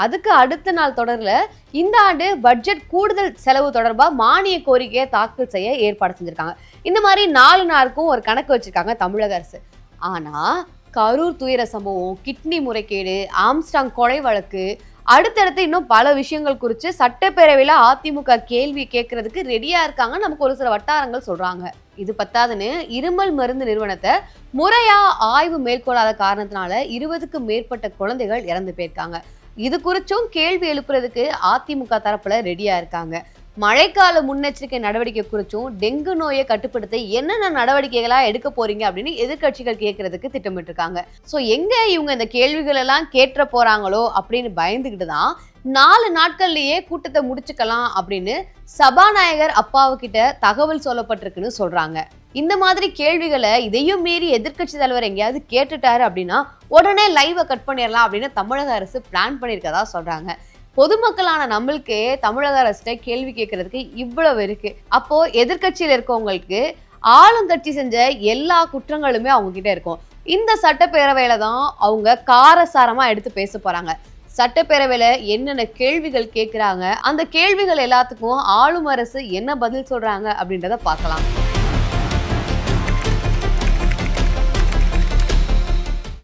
அதுக்கு அடுத்த நாள் தொடர்ல இந்த ஆண்டு பட்ஜெட் கூடுதல் செலவு தொடர்பா மானிய கோரிக்கையை தாக்கல் செய்ய ஏற்பாடு செஞ்சிருக்காங்க. இந்த மாதிரி 4 நாளுக்கும் ஒரு கணக்கு வச்சிருக்காங்க தமிழக அரசு. ஆனா கரூர் துயர சம்பவம், கிட்னி முறைகேடு, ஆம்ஸ்டாங் கொலை வழக்கு, அடுத்தடுத்து இன்னும் பல விஷயங்கள் குறித்து சட்டப்பேரவையில அதிமுக கேள்வி கேட்கறதுக்கு ரெடியா இருக்காங்க நமக்கு ஒரு சில வட்டாரங்கள் சொல்றாங்க. இது பத்தாதுன்னு இருமல் மருந்து நிறுவனத்தை முறையா ஆய்வு மேற்கொள்ளாத காரணத்தினால 20க்கும் மேற்பட்ட குழந்தைகள் இறந்து போயிருக்காங்க. இது குறிச்சும் கேள்வி எழுப்புறதுக்கு அதிமுக தரப்புல ரெடியா இருக்காங்க. மழைக்கால முன்னெச்சரிக்கை நடவடிக்கை குறிச்சும் டெங்கு நோயை கட்டுப்படுத்த என்னென்ன நடவடிக்கைகளா எடுக்க போறீங்க அப்படின்னு எதிர்கட்சிகள் கேட்கறதுக்கு திட்டமிட்டு இருக்காங்க. சோ எங்க இவங்க இந்த கேள்விகள் எல்லாம் கேட்ட போறாங்களோ அப்படின்னு பயந்துகிட்டு தான் 4 நாட்கள்லயே கூட்டத்தை முடிச்சுக்கலாம் அப்படின்னு சபாநாயகர் அப்பாவுக்கிட்ட தகவல் சொல்லப்பட்டிருக்குன்னு சொல்றாங்க. இந்த மாதிரி கேள்விகளை இதையும் மீறி எதிர்கட்சி தலைவர் எங்கேயாவது கேட்டுட்டாரு அப்படின்னா உடனே லைவை கட் பண்ணிடலாம் அப்படின்னு தமிழக அரசு பிளான் பண்ணியிருக்கதா சொல்றாங்க. பொதுமக்களான நம்மளுக்கே தமிழக அரசு கேள்வி கேட்கறதுக்கு இவ்வளவு இருக்கு. அப்போ எதிர்கட்சியில இருக்கவங்களுக்கு ஆளுங்கட்சி செஞ்ச எல்லா குற்றங்களுமே அவங்க கிட்ட இருக்கும். இந்த சட்டப்பேரவையில தான் அவங்க காரசாரமா எடுத்து பேச போறாங்க. சட்டப்பேரவையில என்னென்ன கேள்விகள் கேட்கிறாங்க, அந்த கேள்விகள் எல்லாத்துக்கும் ஆளும் அரசு என்ன பதில் சொல்றாங்க அப்படின்றத பார்க்கலாம்.